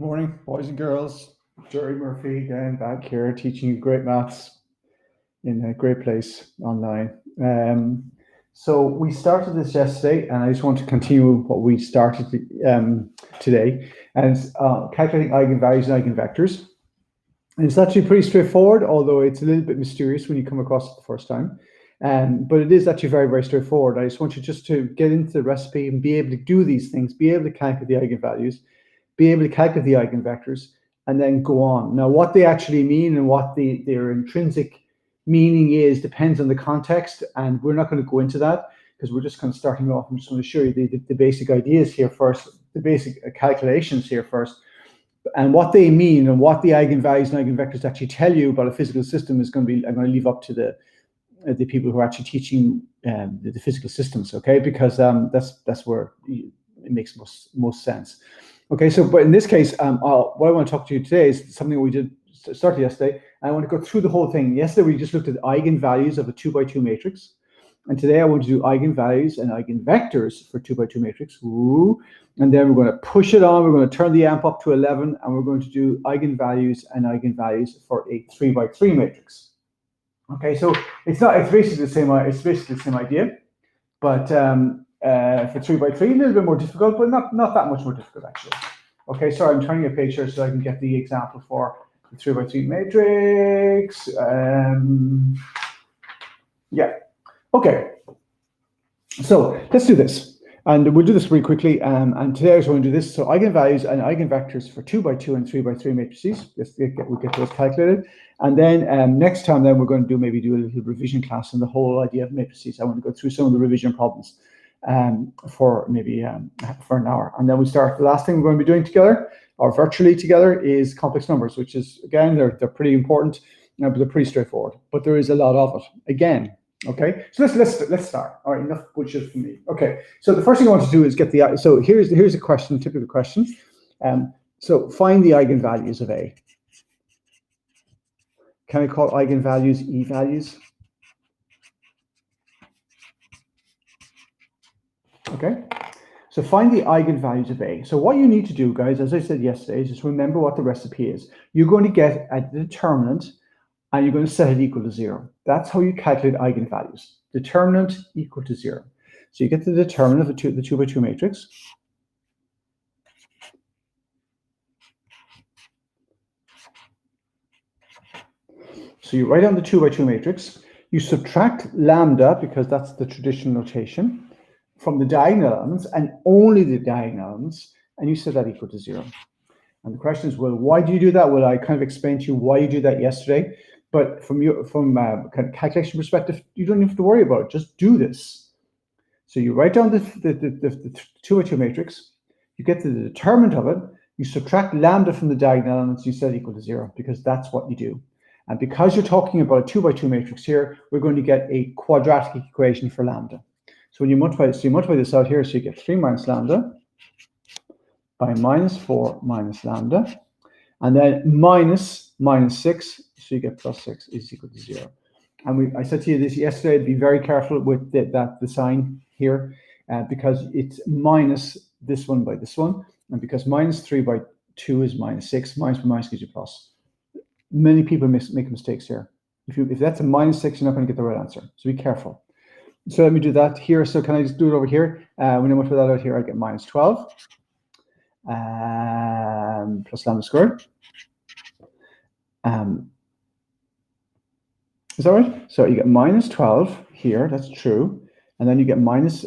morning, boys and girls. Jerry Murphy again back here teaching you great maths in a great place online. So we started this yesterday, and I just want to continue what we started today, and it's calculating eigenvalues and eigenvectors. And it's actually pretty straightforward, although it's a little bit mysterious when you come across it the first time. But it is actually very, very straightforward. I just want you just to get into the recipe and be able to do these things, be able to calculate the eigenvalues, be able to calculate the eigenvectors, and then go on. Now, what they actually mean and what their intrinsic meaning is depends on the context, and we're not going to go into that because we're just kind of starting off. I'm just going to show you the basic ideas here first, the basic calculations here first, and what they mean and what the eigenvalues and eigenvectors actually tell you about a physical system is going to be, I'm going to leave up to the people who are actually teaching the physical systems, okay? Because that's where it makes most sense. Okay, so but in this case, what I want to talk to you today is something we did start yesterday. I want to go through the whole thing. Yesterday we just looked at eigenvalues of a 2x2 matrix, and today I want to do eigenvalues and eigenvectors for 2x2 matrix. Ooh. And then we're going to push it on. We're going to turn the amp up to 11, and we're going to do eigenvalues and eigenvalues for a 3x3 matrix. Okay, so it's basically the same. It's basically the same idea, but for 3x3, a little bit more difficult, but not that much more difficult actually. Okay, sorry, I'm turning a page here so I can get the example for the 3x3 matrix. Yeah. Okay. So let's do this, and we'll do this really quickly. And today I just want to do this. So eigenvalues and eigenvectors for 2x2 and 3x3 matrices. We'll get those calculated, and then next time then we're going to do a little revision class on the whole idea of matrices. I want to go through some of the revision problems for maybe for an hour, and then we start. The last thing we're going to be doing together, or virtually together, is complex numbers, which is again they're pretty important, but they're pretty straightforward. But there is a lot of it again. Okay, so let's start. All right, enough bullshit from me. Okay, so the first thing I want to do is get the. So here's a question, typical question. So find the eigenvalues of A. Can I call eigenvalues E values? Okay, so find the eigenvalues of A. So what you need to do, guys, as I said yesterday, is just remember what the recipe is. You're going to get a determinant, and you're going to set it equal to 0. That's how you calculate eigenvalues. Determinant equal to 0. So you get the determinant of the 2x2 matrix. So you write down the 2x2 matrix. You subtract lambda, because that's the traditional notation, from the diagonal elements, and only the diagonal elements, and you set that equal to 0. And the question is, well, why do you do that? Well, I kind of explained to you why you do that yesterday. But from kind of calculation perspective, you don't have to worry about it. Just do this. So you write down the 2x2 matrix, you get the determinant of it, you subtract lambda from the diagonal elements, you set it equal to 0, because that's what you do. And because you're talking about a 2x2 matrix here, we're going to get a quadratic equation for lambda. So when you multiply this out here, so you get 3 minus lambda by minus 4 minus lambda, and then minus 6, so you get plus 6 is equal to 0. And I said to you this yesterday, be very careful with the sign here, because it's minus this one by this one, and because minus 3 by 2 is minus 6, minus by minus gives you plus. Many people make mistakes here. If that's a minus 6, you're not going to get the right answer, so be careful. So let me do that here. So can I just do it over here? When I multiply that out here, I get minus 12 plus lambda squared. Is that right? So you get minus 12 here, that's true. And then you get minus,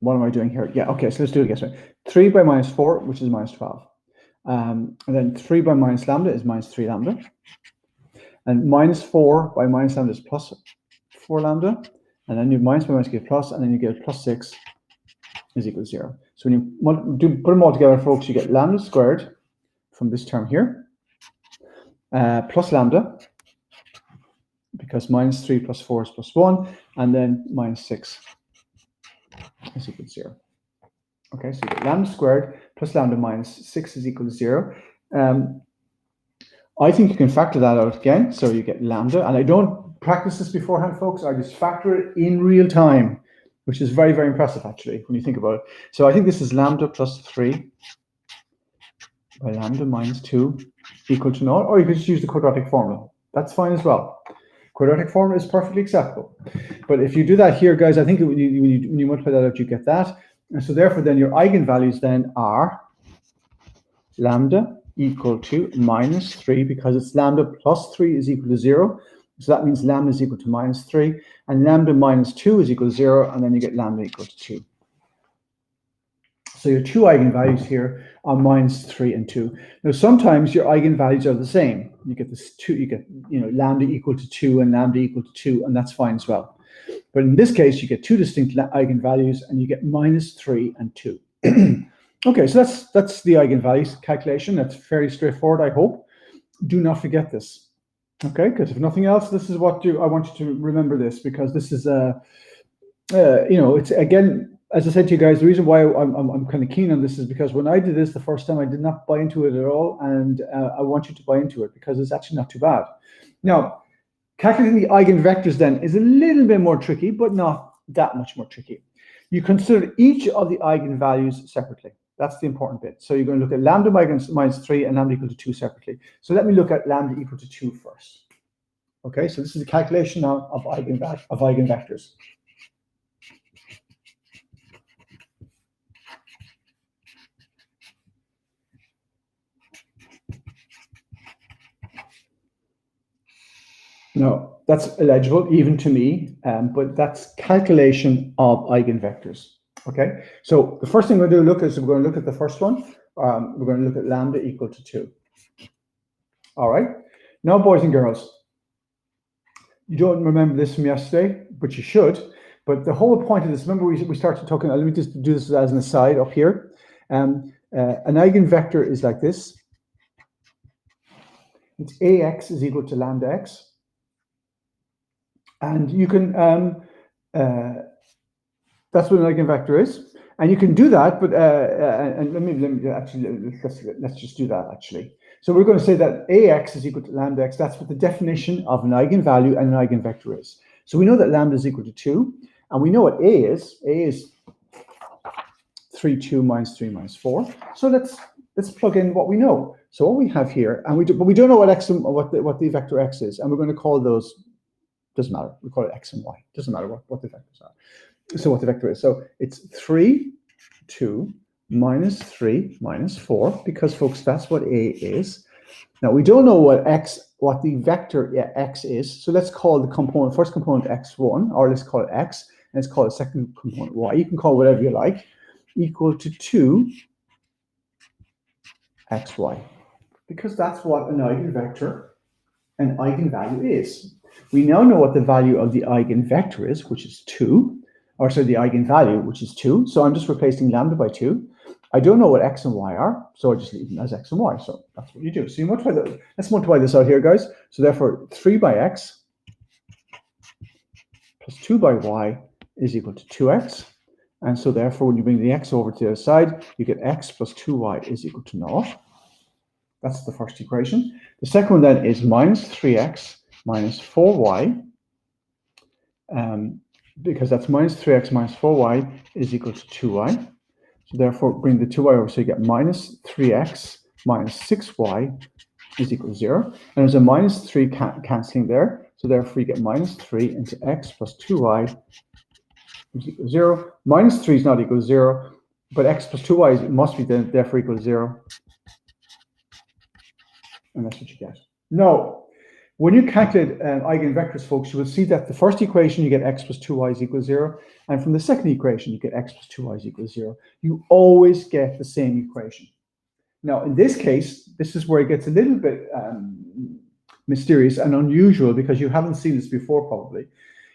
what am I doing here? Yeah, okay, so let's do it again. 3 by minus 4, which is minus 12. And then 3 by minus lambda is minus 3 lambda. And minus 4 by minus lambda is plus 4 lambda. And then you minus by minus get plus, and then you get plus 6 is equal to 0. So when you put them all together, folks, you get lambda squared from this term here. Plus lambda, because minus 3 plus 4 is plus 1, and then minus 6 is equal to 0. Okay, so you get lambda squared plus lambda minus 6 is equal to 0. I think you can factor that out again, so you get lambda, and I don't practice this beforehand, folks. I just factor it in real time. which is very, very impressive, actually, when you think about it. So I think this is lambda plus 3 by lambda minus 2 equal to 0, or you could just use the quadratic formula. That's fine as well. Quadratic formula is perfectly acceptable. But if you do that here, guys, I think when you multiply that out, you get that. And so therefore, then your eigenvalues then are lambda equal to minus 3, because it's lambda plus 3 is equal to 0. So that means lambda is equal to minus 3, and lambda minus 2 is equal to 0, and then you get lambda equal to 2. So your two eigenvalues here are minus 3 and 2. Now, sometimes your eigenvalues are the same. You get this 2, you get lambda equal to 2 and lambda equal to 2, and that's fine as well. But in this case, you get two distinct eigenvalues, and you get minus 3 and 2. Okay, so that's the eigenvalues calculation. That's fairly straightforward, I hope. Do not forget this. Okay, because if nothing else, this is what I want you to remember this, because this is it's again, as I said to you guys, the reason why I'm kind of keen on this is because when I did this the first time, I did not buy into it at all, and I want you to buy into it because it's actually not too bad. Now, calculating the eigenvectors then is a little bit more tricky, but not that much more tricky. You consider each of the eigenvalues separately. That's the important bit. So you're going to look at lambda minus 3 and lambda equal to 2 separately. So let me look at lambda equal to 2 first. Okay, so this is a calculation now of eigenvectors. No, that's illegible even to me, but that's calculation of eigenvectors. Okay, so the first thing we're going to look is we're going to look at the first one. We're going to look at lambda equal to 2. All right, now boys and girls, you don't remember this from yesterday, but you should. But the whole point of this, remember we started talking, let me just do this as an aside up here. An eigenvector is like this. It's ax is equal to lambda x. And you can, that's what an eigenvector is. And you can do that, but, and let me actually, let's just do that actually. So we're going to say that ax is equal to lambda x. That's what the definition of an eigenvalue and an eigenvector is. So we know that lambda is equal to 2, and we know what a is. A is 3, 2 minus 3 minus 4. So let's plug in what we know. So what we have here, and but we don't know what x and what the vector x is, and we're going to call those. Doesn't matter. We call it x and y. Doesn't matter what the vectors are. So what the vector is. So it's 3, 2 minus 3 minus 4, because folks, that's what a is. Now we don't know what the vector x is. So let's call the first component x1, or let's call it x, and let's call it second component y. You can call it whatever you like, equal to 2 xy, because that's what an eigenvector and eigenvalue is. We now know what the value of the eigenvector is, which is 2, or sorry, the eigenvalue, which is 2. So I'm just replacing lambda by 2. I don't know what x and y are, so I just leave them as x and y. So that's what you do. So you multiply let's multiply this out here, guys. So therefore, 3 by x plus 2 by y is equal to 2x. And so therefore, when you bring the x over to the other side, you get x plus 2y is equal to 0. That's the first equation. The second one then is minus 3x minus 4y, because that's minus 3x minus 4y is equal to 2y. So therefore, bring the 2y over, so you get minus 3x minus 6y is equal to 0. And there's a minus 3 cancelling there, so therefore you get minus 3 into x plus 2y is equal to 0. Minus 3 is not equal to 0, but x plus 2y must be therefore equal to 0. And that's what you get. No. When you calculate eigenvectors, folks, you will see that the first equation, you get x plus 2y is equal to 0. And from the second equation, you get x plus 2y is equal to 0. You always get the same equation. Now, in this case, this is where it gets a little bit mysterious and unusual, because you haven't seen this before, probably.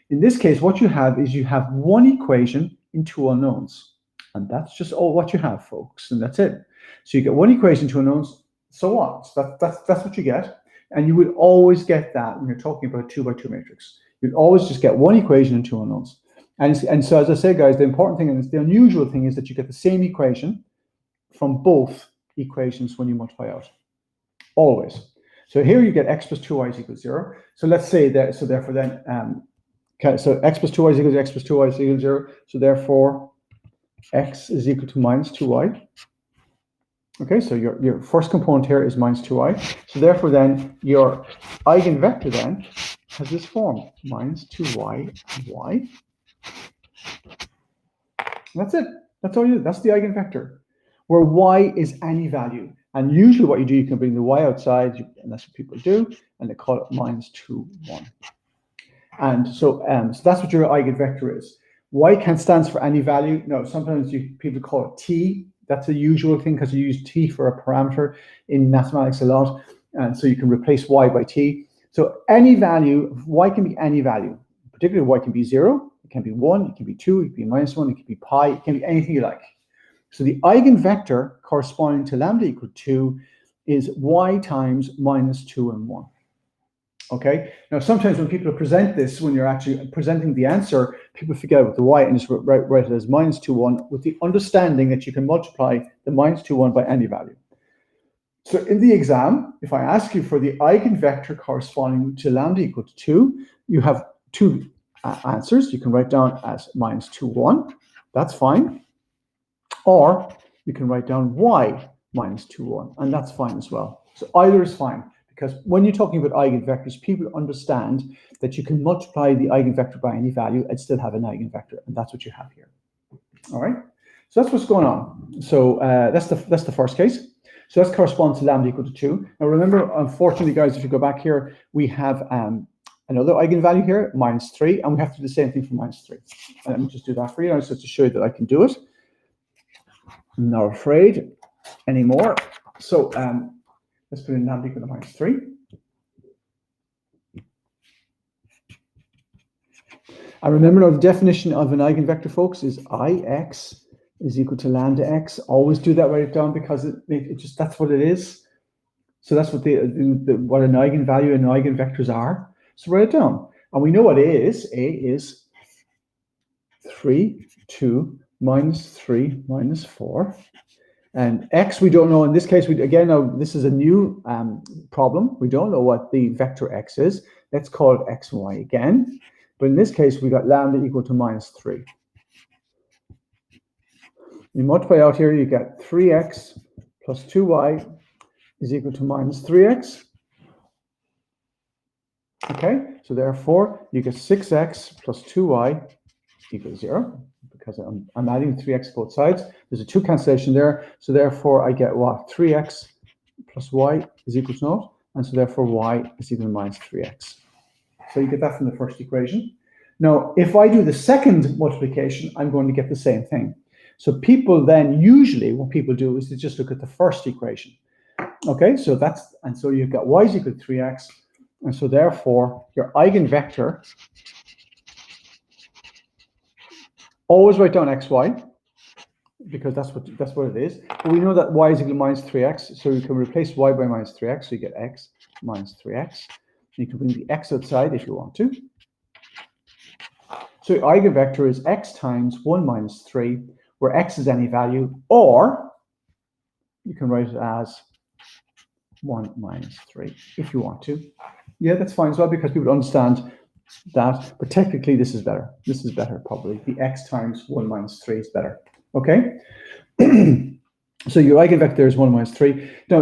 In this case, what you have is you have one equation in two unknowns. And that's just all what you have, folks. And that's it. So you get one equation, two unknowns. So what? So that's what you get. And you would always get that when you're talking about a 2 by 2 matrix. You'd always just get one equation and two unknowns. And so, as I say, guys, the important thing and the unusual thing is that you get the same equation from both equations when you multiply out. Always. So here you get x plus 2y is equal to 0. So let's say that, so therefore then Okay, so x plus 2y is equal to x plus 2y is equal to 0. So therefore, x is equal to minus 2y. Okay, so your first component here is minus 2y. So therefore then, your eigenvector then has this form, minus 2y and y. And that's it. That's all you do. That's the eigenvector, where y is any value. And usually what you do, you can bring the y outside, and that's what people do, and they call it minus 2, 1. And so that's what your eigenvector is. Y can stands for any value. No, sometimes people call it t. That's a usual thing because you use t for a parameter in mathematics a lot. And so you can replace y by t. So any value, y can be any value. Particularly y can be 0, it can be 1, it can be 2, it can be minus 1, it can be pi, it can be anything you like. So the eigenvector corresponding to lambda equal 2 is y times minus 2 and 1. Okay, now sometimes when people present this, when you're actually presenting the answer, people forget about the y and just write it as minus 2, 1 with the understanding that you can multiply the minus 2, 1 by any value. So in the exam, if I ask you for the eigenvector corresponding to lambda equal to 2, you have two answers. You can write down as minus 2, 1. That's fine. Or you can write down y minus 2, 1. And that's fine as well. So either is fine. Because when you're talking about eigenvectors, people understand that you can multiply the eigenvector by any value and still have an eigenvector. And that's what you have here. All right. So that's what's going on. So that's the first case. So that corresponds to lambda equal to 2. Now remember, unfortunately, guys, if you go back here, we have another eigenvalue here, minus 3, and we have to do the same thing for minus 3. And let me just do that for you, so to show you that I can do it. I'm not afraid anymore. So let's put in lambda equal to minus 3. And remember now, the definition of an eigenvector, folks, is Ix is equal to lambda x. Always do that, write it down, because it just, that's what it is. So that's what what an eigenvalue and eigenvectors are. So write it down. And we know what A is. A is 3, 2, minus 3, minus 4. And x, we don't know. In this case, again, now this is a new problem. We don't know what the vector x is. Let's call it x and y again. But in this case, we got lambda equal to minus 3. You multiply out here, you get 3x plus 2y is equal to minus 3x. Okay, so therefore, you get 6x plus 2y equals 0, because I'm adding 3x both sides. There's a 2 cancellation there, so therefore I get what? 3x plus y is equal to 0, and so therefore y is equal to minus 3x. So you get that from the first equation. Now, if I do the second multiplication, I'm going to get the same thing. So people then, usually what people do is they just look at the first equation. Okay, so so you've got y is equal to 3x, and so therefore your eigenvector, always write down xy, because that's what it is. But we know that y is equal to minus 3x, so you can replace y by minus 3x, so you get x minus 3x. You can bring the x outside if you want to. So your eigenvector is x times 1 minus 3, where x is any value, or you can write it as 1 minus 3 if you want to. Yeah, that's fine as well, because people understand that, but technically this is better. This is better, probably. The x times 1 minus 3 is better. Okay? So your eigenvector is 1 minus 3. Now,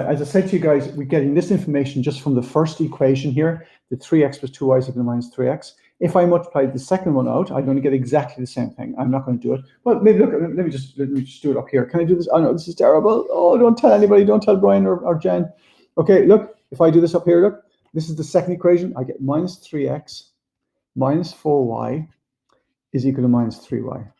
as I said to you guys, we're getting this information just from the first equation here, the 3x plus 2y is equal to minus 3x. If I multiply the second one out, I'm going to get exactly the same thing. I'm not going to do it. Well, maybe look. Let me just do it up here. Can I do this? Oh no, this is terrible. Oh, don't tell anybody. Don't tell Brian or Jen. Okay, look. If I do this up here, look. This is the second equation. I get minus 3x minus 4y is equal to minus 3y.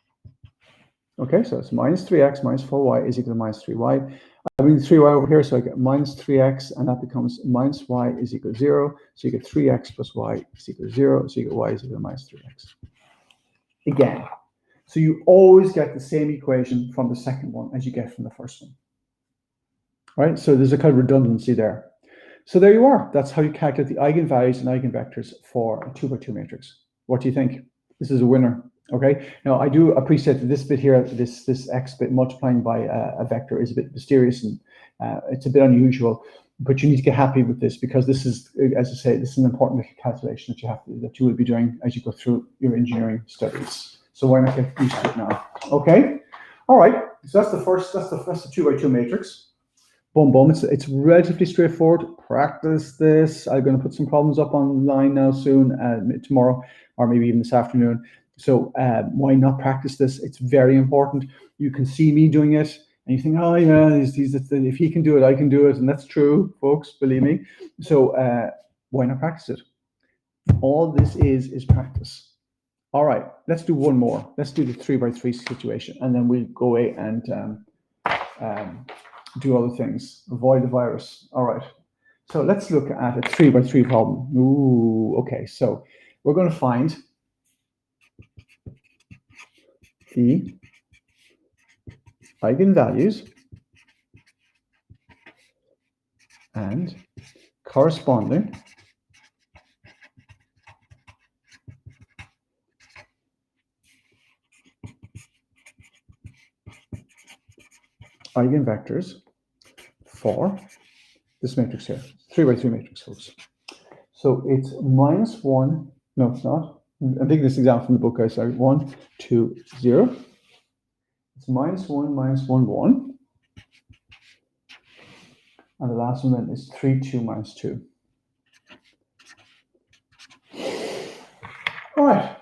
Okay, so it's minus 3x minus 4y is equal to minus 3y. I bring 3y over here, so I get minus 3x, and that becomes minus y is equal to 0. So you get 3x plus y is equal to 0. So you get y is equal to minus 3x. Again, so you always get the same equation from the second one as you get from the first one. All right, so there's a kind of redundancy there. So there you are. That's how you calculate the eigenvalues and eigenvectors for a 2x2 matrix. What do you think? This is a winner. Okay. Now I do appreciate that this bit here, this x bit multiplying by a vector is a bit mysterious and it's a bit unusual. but you need to get happy with this because this is, as I say, this is an important little calculation that you will be doing as you go through your engineering studies. So why not get used to it now? Okay. All right. So that's the first. That's the 2x2 matrix. Boom, boom. It's relatively straightforward. Practice this. I'm going to put some problems up online now soon, tomorrow, or maybe even this afternoon. So why not practice this? It's very important. You can see me doing it, and you think, oh yeah, if he can do it, I can do it, and that's true, folks. Believe me. So why not practice it? All this is practice. All right, let's do one more. Let's do the 3x3 situation, and then we'll go away and do other things. Avoid the virus. All right. So let's look at a 3x3 problem. Ooh, okay. So we're going to find the eigenvalues and corresponding eigenvectors for this matrix here, 3x3 matrix, folks. So it's -1. No, it's not. I'm taking this example from the book, guys. Sorry, 1, 2, 0. It's -1, -1, 1. And the last one then is 3, 2, -2. All right.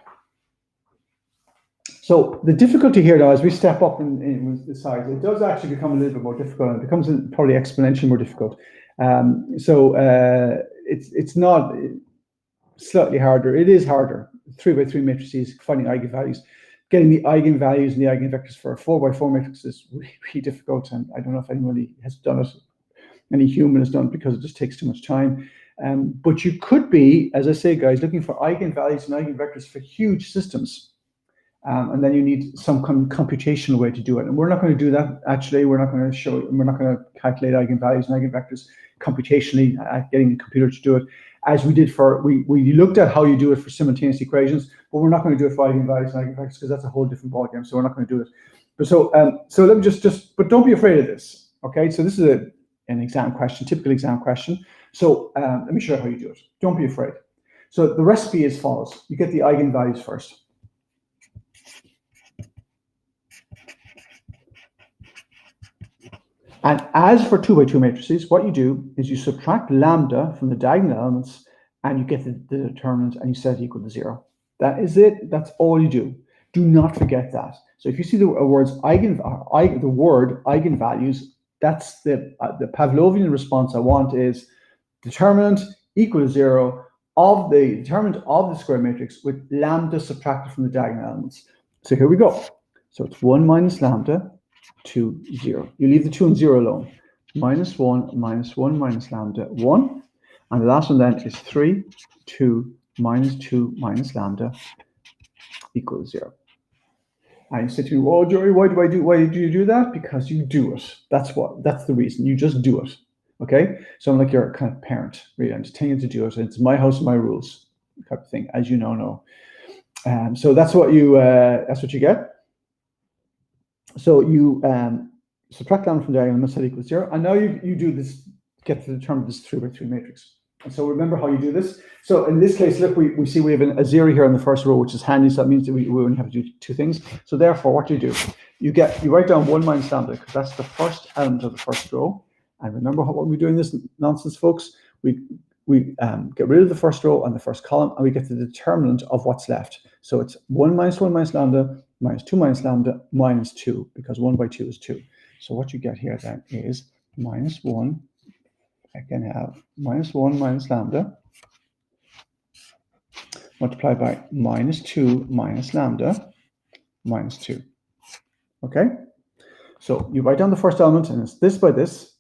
So the difficulty here now, as we step up in the size, it does actually become a little bit more difficult, and it becomes probably exponentially more difficult. It's not slightly harder. It is harder. 3x3 matrices, finding eigenvalues. Getting the eigenvalues and the eigenvectors for a 4x4 matrix is really, really difficult, and I don't know if anybody has done it, any human has done it, because it just takes too much time. But you could be, as I say, guys, looking for eigenvalues and eigenvectors for huge systems. And then you need some computational way to do it. And we're not going to do that, actually. We're not going to calculate eigenvalues and eigenvectors computationally, getting the computer to do it, as we did we looked at how you do it for simultaneous equations, but we're not going to do it for eigenvalues and eigenvectors because that's a whole different ballgame. So we're not going to do it. But so let me but don't be afraid of this. Okay, so this is an exam question, typical exam question. So let me show you how you do it. Don't be afraid. So the recipe is as follows. You get the eigenvalues first. And as for 2x2 matrices, what you do is you subtract lambda from the diagonal elements, and you get the determinant, and you set it equal to 0. That is it. That's all you do. Do not forget that. So if you see the word eigenvalues, that's the Pavlovian response I want is determinant equal to 0 of the determinant of the square matrix with lambda subtracted from the diagonal elements. So here we go. So it's 1 minus lambda 2, 0. You leave the 2 and 0 alone. -1, -1 minus lambda 1. And the last one then is 3, 2 minus lambda equals 0. And you say to me, well, Joey, why do you do that? Because you do it. That's the reason. You just do it. Okay? So I'm like your kind of parent, really. I'm just telling you to do it. It's my house, my rules type of thing, as you know. So that's what you get. So you subtract lambda from the diagonal and set equals 0. And now you do this, get to determine this 3x3 matrix. And so remember how you do this. So in this case, look, we see we have a 0 here in the first row, which is handy. So that means that we only have to do two things. So therefore, what do? You write down 1 minus lambda, because that's the first element of the first row. And remember what we're doing this nonsense, folks. We get rid of the first row and the first column, and we get the determinant of what's left. So it's 1 minus lambda minus 2 minus lambda minus 2, because 1 by 2 is 2. So what you get here then is -1. I can have -1 minus lambda multiplied by -2 minus lambda minus 2. Okay? So you write down the first element, and it's this by this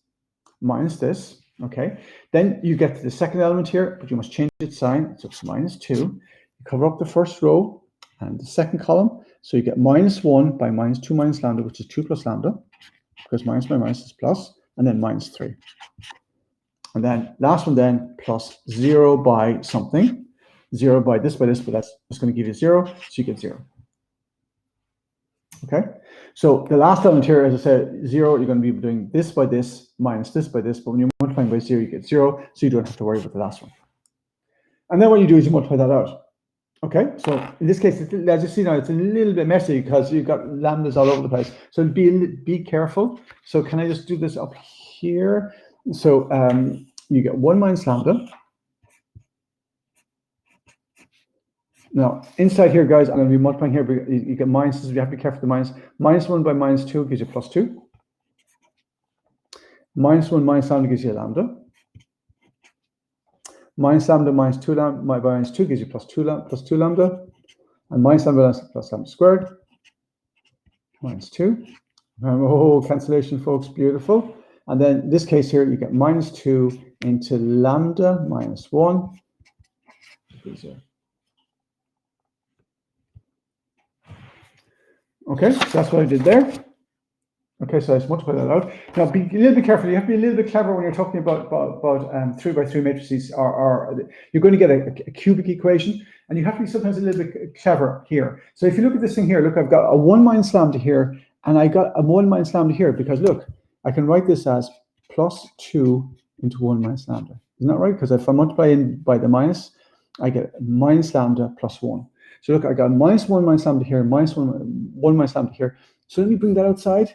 minus this. Okay? Then you get to the second element here, but you must change its sign. So it's -2. You cover up the first row and the second column. So you get -1 by -2 minus lambda, which is 2 plus lambda, because minus by minus is plus, and then -3. And then last one then plus 0 by something, 0 by this, but that's just going to give you 0, so you get 0. Okay, So the last element here, as I said, 0, you're going to be doing this by this minus this by this, but when you're multiplying by 0, you get 0, so you don't have to worry about the last one. And then what you do is you multiply that out. Okay, so in this case, as you see now, it's a little bit messy because you've got lambdas all over the place. So be careful. So can I just do this up here? So you get 1 minus lambda. Now, inside here, guys, I'm going to be multiplying here, but you get minuses. You have to be careful with the minus. Minus 1 by minus 2 gives you plus 2. Minus 1 minus lambda gives you a lambda. Minus lambda minus 2 lambda by minus 2 gives you plus 2 lambda. And minus lambda plus lambda squared minus 2. Oh, cancellation, folks, beautiful. And then in this case here, you get minus 2 into lambda minus 1. Okay, so that's what I did there. Okay, so I just multiply that out. Now, be a little bit careful. You have to be a little bit clever when you're talking about 3 by 3 matrices. You're going to get a cubic equation, and you have to be sometimes a little bit clever here. So if you look at this thing here, look, I've got a 1 minus lambda here, and I got a 1 minus lambda here, because look, I can write this as plus 2 into 1 minus lambda. Isn't that right? Because if I multiply in by the minus, I get minus lambda plus 1. So look, I got minus 1 minus lambda here, minus 1 minus lambda here. So let me bring that outside.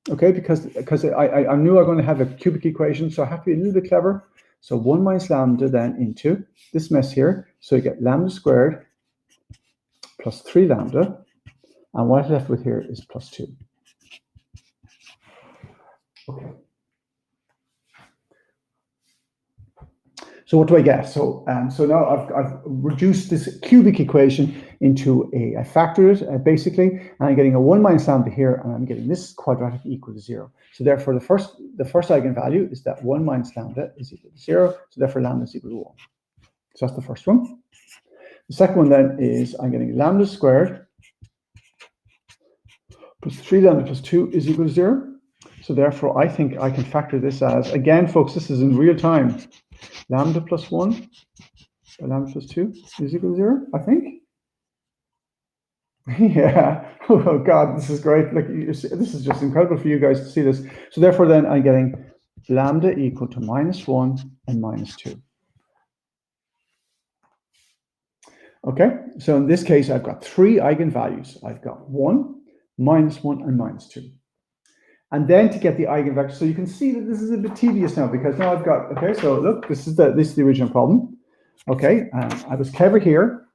Okay, because I knew I'm going to have a cubic equation, so I have to be a little bit clever. So 1 minus lambda then into this mess here. So you get lambda squared plus 3 lambda. And what I'm left with here is plus 2. Okay. So what do I get? So now I've reduced this cubic equation into I factored it basically, and I'm getting a 1 minus lambda here, and I'm getting this quadratic equal to 0. So therefore, the first eigenvalue is that 1 minus lambda is equal to 0. So therefore, lambda is equal to 1. So that's the first one. The second one then is I'm getting lambda squared plus 3 lambda plus 2 is equal to 0. So therefore, I think I can factor this as, again, folks, this is in real time. Lambda plus 1 by lambda plus 2 is equal to 0, I think. Yeah. Oh, God, this is great. Like, this is just incredible for you guys to see this. So therefore, then I'm getting lambda equal to minus 1 and minus 2. Okay, so in this case, I've got 3 eigenvalues. I've got 1, minus 1, and minus 2. And then to get the eigenvector, so you can see that this is a bit tedious now, because now I've got, okay, so look, this is the original problem. Okay, I was clever here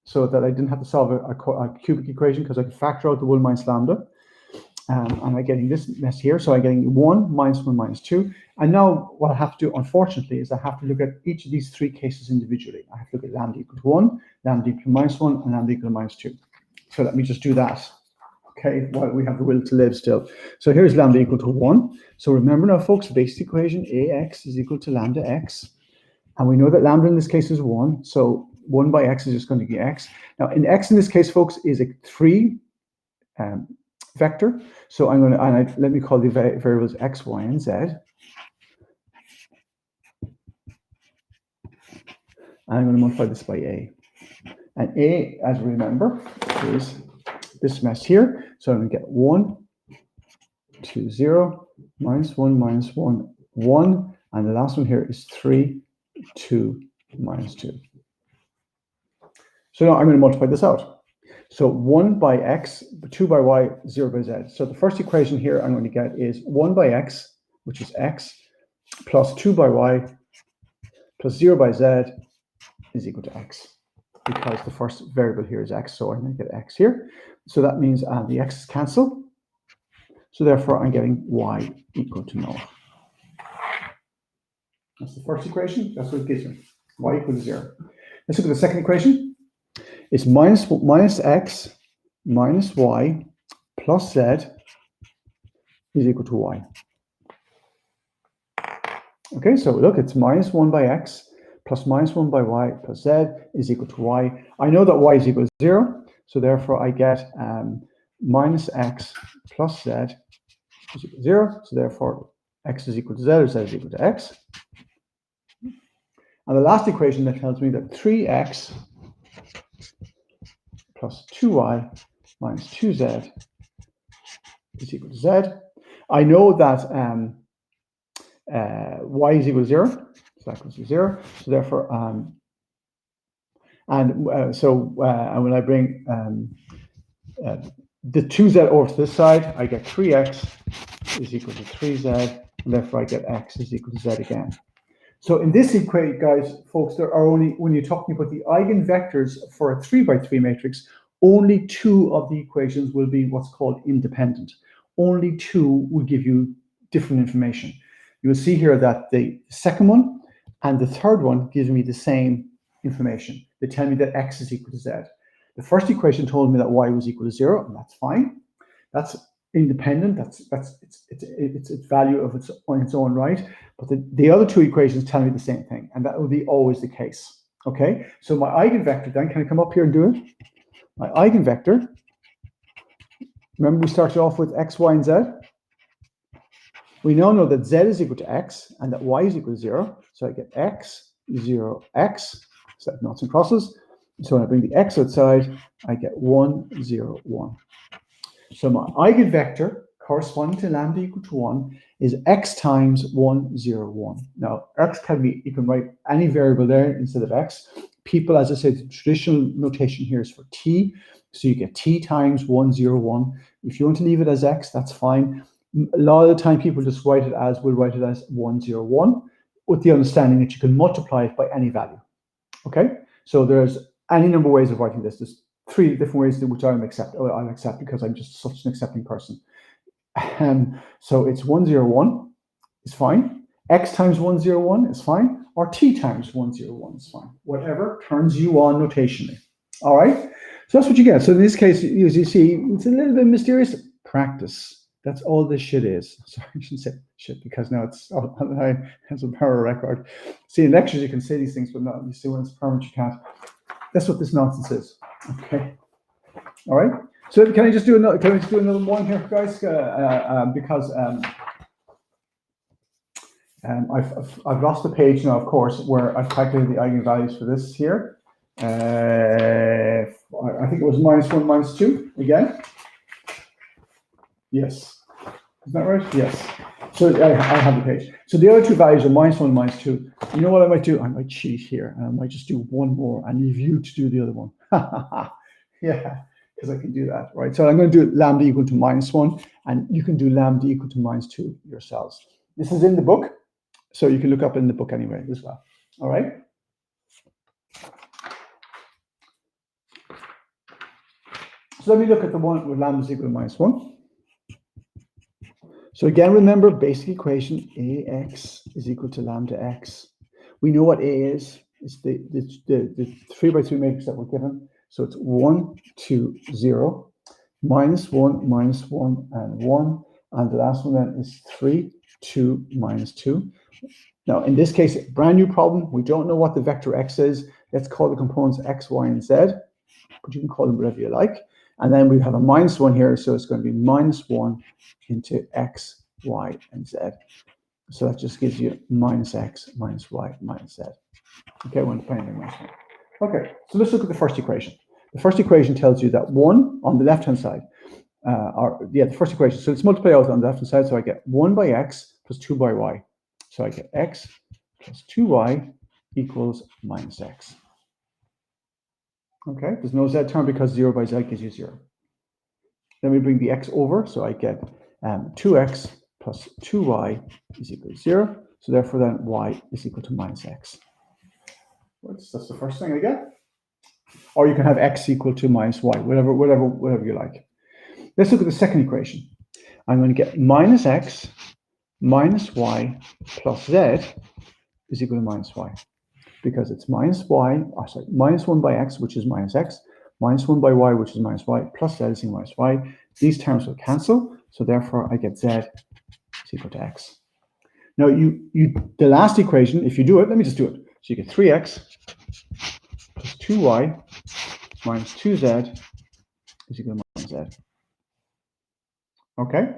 so that I didn't have to solve a cubic equation, because I could factor out the 1 minus lambda. And I'm getting this mess here, so I'm getting 1 minus 1 minus 2. And now what I have to do, unfortunately, is I have to look at each of these 3 cases individually. I have to look at lambda equal to 1, lambda equal to minus 1, and lambda equal to minus 2. So let me just do that. Okay, while we have the will to live still. So here's lambda equal to 1. So remember now, folks, basic equation AX is equal to lambda X. And we know that lambda in this case is 1. So 1 by X is just going to be X. Now, in X in this case, folks, is a 3 vector. So I'm going to, let me call the variables X, Y, and Z. I'm going to multiply this by A. And A, as we remember, is this mess here. So I'm going to get 1, 2, 0, minus 1, minus 1, 1. And the last one here is 3, 2, minus 2. So now I'm going to multiply this out. So 1 by X, 2 by Y, 0 by Z. So the first equation here I'm going to get is 1 by X, which is X, plus 2 by Y, plus 0 by Z is equal to X. Because the first variable here is X, so I'm going to get X here. So that means the X's cancel. So therefore, I'm getting Y equal to 0. That's the first equation. That's what it gives me. Y equal to 0. Let's look at the second equation. It's minus X minus Y plus Z is equal to Y. Okay, so look, it's minus 1 by X plus minus 1 by Y plus Z is equal to Y. I know that Y is equal to 0, so therefore I get minus X plus Z is equal to 0, so therefore X is equal to Z, or Z is equal to X. And the last equation that tells me that 3X plus 2Y minus 2Z is equal to z. I know that y is equal to 0, so that goes to 0. So therefore, and when I bring the 2z over to this side, I get 3x is equal to 3z, and therefore I get x is equal to z again. So in this equation, guys, folks, there are only, when you're talking about the eigenvectors for a 3x3 matrix, only 2 of the equations will be what's called independent. Only 2 will give you different information. You will see here that the second one and the third one gives me the same information. They tell me that x is equal to z. The first equation told me that y was equal to 0, and that's fine. That's independent. That's its value of its on its own right. But the other 2 equations tell me the same thing, and that will be always the case. Okay. So my eigenvector then, can I come up here and do it? My eigenvector. Remember, we started off with x, y, and z. We now know that z is equal to x and that y is equal to 0. So I get x, 0, x. So that noughts and crosses. So when I bring the x outside, I get 1, 0, 1. So my eigenvector corresponding to lambda equal to 1 is x times 1, 0, 1. Now, x can be, you can write any variable there instead of x. People, as I said, the traditional notation here is for t. So you get t times 1, 0, 1. If you want to leave it as x, that's fine. A lot of the time, people just we'll write it as 1, 0, 1, with the understanding that you can multiply it by any value. Okay? So there's any number of ways of writing this. There's 3 different ways which I'll accept because I'm just such an accepting person. So it's 1, 0, 1 is fine. X times 1, 0, 1 is fine. Or t times 1, 0, 1 is fine. Whatever turns you on notationally. All right? So that's what you get. So in this case, as you see, it's a little bit mysterious. Practice. That's all this shit is. Sorry, I shouldn't say shit because now it's has a power record. See, in lectures you can say these things, but not you see when it's permanent you can't. That's what this nonsense is. Okay. All right. So can I just do another? Can I just do another one here, guys? Because I've lost the page now, of course, where I've calculated the eigenvalues for this here. I think it was -1, -2 again. Yes. Is that right? Yes. So I have the page. So the other 2 values are -1, -2. You know what I might do? I might cheat here, and I might just do one more and leave you to do the other one. Yeah, because I can do that, right? So I'm going to do lambda equal to -1, and you can do lambda equal to -2 yourselves. This is in the book, so you can look up in the book anyway as well. All right. So let me look at the one where lambda is equal to -1. So again, remember basic equation, ax is equal to lambda x. We know what a is. It's the 3x3 matrix that we're given. So it's 1, 2, 0, -1, -1, and 1. And the last one then is 3, 2, -2. Now, in this case, brand new problem. We don't know what the vector x is. Let's call the components x, y, and z. But you can call them whatever you like. And then we have a -1 here, so it's going to be -1 into x, y, and z. So that just gives you -x, -y, -z. Okay, one depending on -1. Okay, so let's look at the first equation. The first equation tells you that 1 on the left-hand side, the first equation. So let's multiply out on the left-hand side. So I get 1 by x plus 2 by y. So I get x plus 2y equals -x. Okay, there's no z term because 0 by z gives you 0. Then we bring the x over, so I get 2x plus 2y is equal to 0. So therefore then y is equal to -x. That's the first thing I get. Or you can have x equal to -y, whatever you like. Let's look at the second equation. I'm going to get -x minus y plus z is equal to -y. Because it's -1 by x, which is -x, -1 by y, which is -y, plus z is equal to -y. These terms will cancel, so therefore I get z is equal to x. Now, the last equation, if you do it, let me just do it. So you get 3x plus 2y minus 2z is equal to -z. Okay?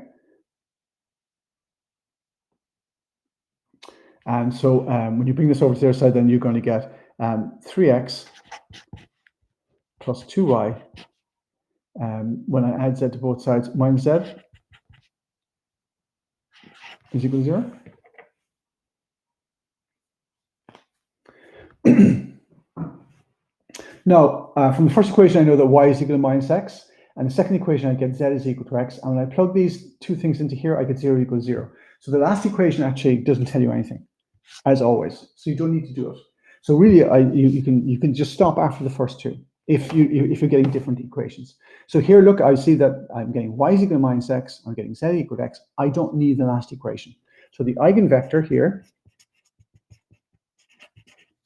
And so when you bring this over to the other side, then you're going to get 3x plus 2y. When I add z to both sides, minus z. is equal to 0. Now, from the first equation, I know that y is equal to minus x. And the second equation, I get z is equal to x. And when I plug these two things into here, I get 0 equals 0. So the last equation actually doesn't tell you anything, as always. So you don't need to do it. So really, you can just stop after the first two if you're getting different equations. So here, look, I see that I'm getting y is equal to minus x. I'm getting z equal to x. I don't need the last equation. So the eigenvector here,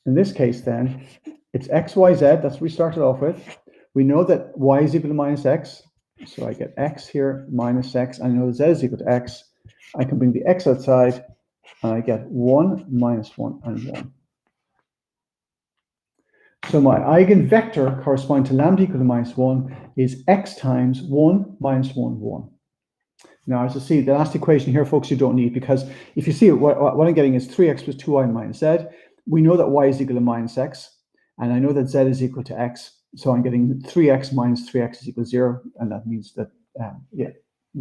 in this case, then it's x, y, z. That's what we started off with. We know that y is equal to minus x. So I get x here minus x. I know that z is equal to x. I can bring the x outside, and I get 1 minus 1 and 1. So my eigenvector corresponding to lambda equal to minus 1 is x times 1 minus 1, 1. Now, as you see, the last equation here, folks, you don't need, because if you see it, what I'm getting is 3x plus 2y minus z. We know that y is equal to minus x, and I know that z is equal to x. So I'm getting 3x minus 3x is equal to 0, and that means that,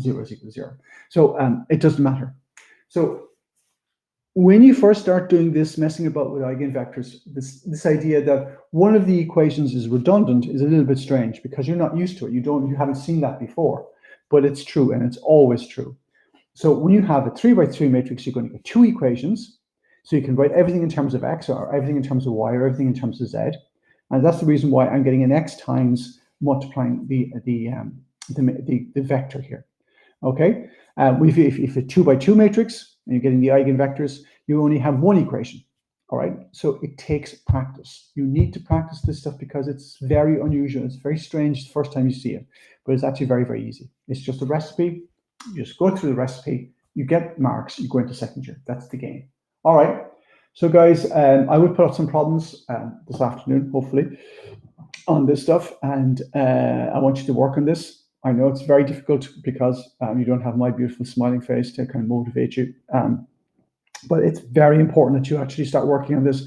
0 is equal to 0. So it doesn't matter. So when you first start doing this, messing about with eigenvectors, this idea that one of the equations is redundant is a little bit strange, because you're not used to it. You haven't seen that before, but it's true, and it's always true. So when you have a 3x3 matrix, you're going to get two equations. So you can write everything in terms of x, or everything in terms of y, or everything in terms of z. And that's the reason why I'm getting an x times multiplying the vector here. Okay, if a 2x2 matrix and you're getting the eigenvectors, you only have one equation. All right, so it takes practice. You need to practice this stuff because it's very unusual. It's very strange the first time you see it, but it's actually very, very easy. It's just a recipe. You just go through the recipe, you get marks, you go into second year. That's the game. All right, so guys, I will put up some problems this afternoon, hopefully, on this stuff, and I want you to work on this. I know it's very difficult because you don't have my beautiful smiling face to kind of motivate you, but it's very important that you actually start working on this.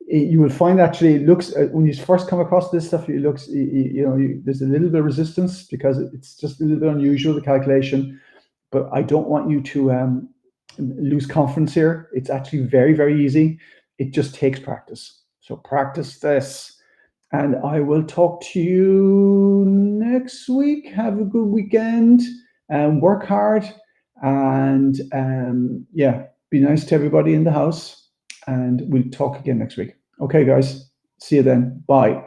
You will find actually it looks, when you first come across this stuff, it looks, there's a little bit of resistance because it's just a little bit unusual, the calculation, but I don't want you to lose confidence here. It's actually very, very easy. It just takes practice. So practice this. And I will talk to you next week. Have a good weekend and work hard. And be nice to everybody in the house. And we'll talk again next week. Okay, guys. See you then. Bye.